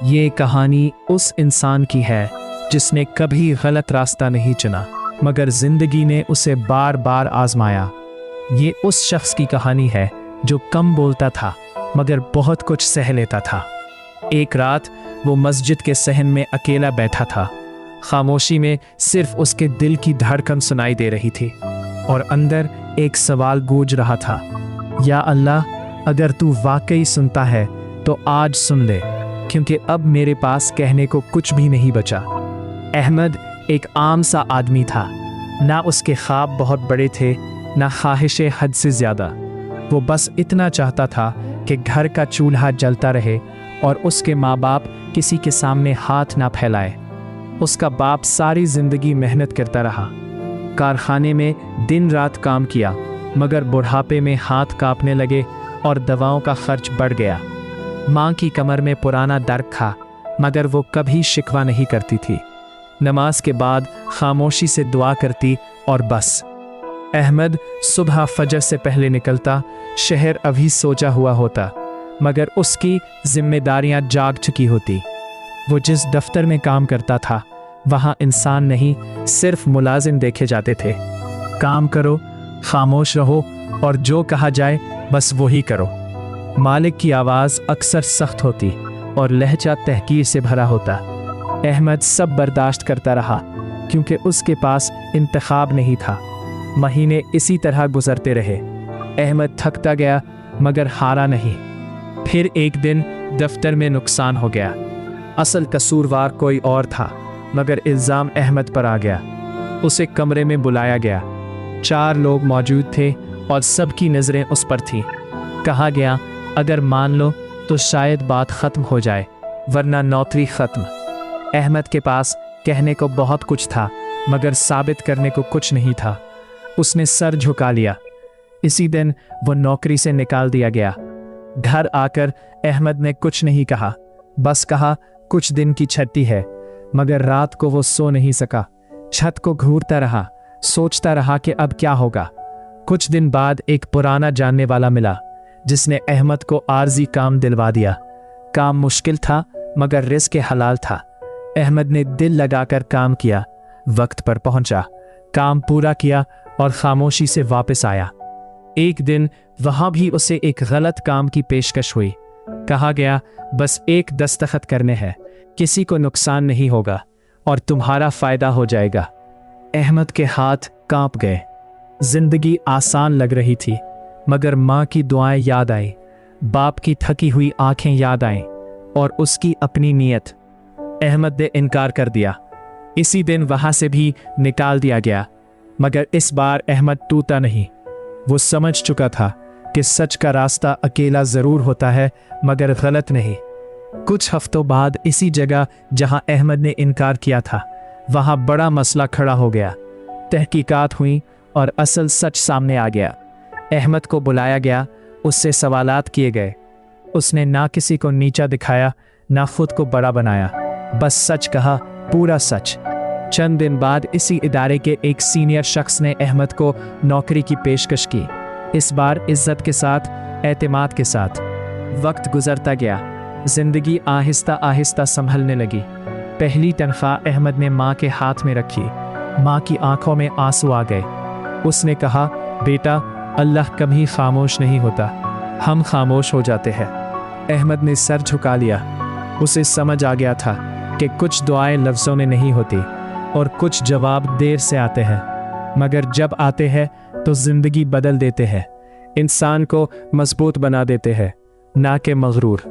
ये कहानी उस इंसान की है जिसने कभी गलत रास्ता नहीं चुना, मगर जिंदगी ने उसे बार बार आजमाया। ये उस शख्स की कहानी है जो कम बोलता था मगर बहुत कुछ सह लेता था। एक रात वो मस्जिद के सहन में अकेला बैठा था। खामोशी में सिर्फ उसके दिल की धड़कन सुनाई दे रही थी और अंदर एक सवाल गूंज रहा था, या अल्लाह, अगर तू वाकई सुनता है तो आज सुन ले, क्योंकि अब मेरे पास कहने को कुछ भी नहीं बचा। अहमद एक आम सा आदमी था। ना उसके ख्वाब बहुत बड़े थे, ना ख्वाहिशें हद से ज़्यादा। वो बस इतना चाहता था कि घर का चूल्हा जलता रहे और उसके माँ बाप किसी के सामने हाथ ना फैलाए। उसका बाप सारी ज़िंदगी मेहनत करता रहा, कारखाने में दिन रात काम किया, मगर बुढ़ापे में हाथ कांपने लगे और दवाओं का खर्च बढ़ गया। माँ की कमर में पुराना दर्द था, मगर वो कभी शिकवा नहीं करती थी। नमाज के बाद खामोशी से दुआ करती और बस। अहमद सुबह फजर से पहले निकलता। शहर अभी सोचा हुआ होता, मगर उसकी जिम्मेदारियां जाग चुकी होती। वो जिस दफ्तर में काम करता था वहाँ इंसान नहीं, सिर्फ मुलाजिम देखे जाते थे। काम करो, खामोश रहो और जो कहा जाए बस वही करो। मालिक की आवाज़ अक्सर सख्त होती और लहजा तहकीर से भरा होता। अहमद सब बर्दाश्त करता रहा क्योंकि उसके पास इंतखाब नहीं था। महीने इसी तरह गुजरते रहे। अहमद थकता गया मगर हारा नहीं। फिर एक दिन दफ्तर में नुकसान हो गया। असल कसूरवार कोई और था, मगर इल्ज़ाम अहमद पर आ गया। उसे कमरे में बुलाया गया। 4 लोग मौजूद थे और सबकी नज़रें उस पर थीं। कहा गया, अगर मान लो तो शायद बात ख़त्म हो जाए, वरना नौकरी ख़त्म। अहमद के पास कहने को बहुत कुछ था, मगर साबित करने को कुछ नहीं था। उसने सर झुका लिया। इसी दिन वो नौकरी से निकाल दिया गया। घर आकर अहमद ने कुछ नहीं कहा, बस कहा कुछ दिन की छुट्टी है। मगर रात को वो सो नहीं सका। छत को घूरता रहा, सोचता रहा कि अब क्या होगा। कुछ दिन बाद एक पुराना जानने वाला मिला जिसने अहमद को आर्जी काम दिलवा दिया। काम मुश्किल था मगर रिस्क हलाल था। अहमद ने दिल लगाकर काम किया, वक्त पर पहुंचा, काम पूरा किया और खामोशी से वापस आया। एक दिन वहां भी उसे एक गलत काम की पेशकश हुई। कहा गया, बस एक दस्तखत करने हैं, किसी को नुकसान नहीं होगा और तुम्हारा फायदा हो जाएगा। अहमद के हाथ कांप गए। जिंदगी आसान लग रही थी, मगर माँ की दुआएं याद आई, बाप की थकी हुई आंखें याद आईं और उसकी अपनी नीयत। अहमद ने इनकार कर दिया। इसी दिन वहां से भी निकाल दिया गया, मगर इस बार अहमद टूटा नहीं। वो समझ चुका था कि सच का रास्ता अकेला जरूर होता है, मगर गलत नहीं। कुछ हफ्तों बाद इसी जगह जहां अहमद ने इनकार किया था, वहां बड़ा मसला खड़ा हो गया। तहकीकात हुई और असल सच सामने आ गया। अहमद को बुलाया गया, उससे सवालात किए गए। उसने ना किसी को नीचा दिखाया, ना खुद को बड़ा बनाया, बस सच कहा, पूरा सच। चंद दिन बाद इसी इदारे के एक सीनियर शख्स ने अहमद को नौकरी की पेशकश की। इस बार इज्जत के साथ, एतमाद के साथ। वक्त गुजरता गया, जिंदगी आहिस्ता आहिस्ता संभलने लगी। पहली तनख्वाह अहमद ने माँ के हाथ में रखी। माँ की आंखों में आंसू आ गए। उसने कहा, बेटा, अल्लाह कभी खामोश नहीं होता, हम खामोश हो जाते हैं। अहमद ने सर झुका लिया। उसे समझ आ गया था कि कुछ दुआएं लफ्ज़ों में नहीं होती और कुछ जवाब देर से आते हैं, मगर जब आते हैं तो जिंदगी बदल देते हैं। इंसान को मजबूत बना देते हैं, ना कि मगरूर।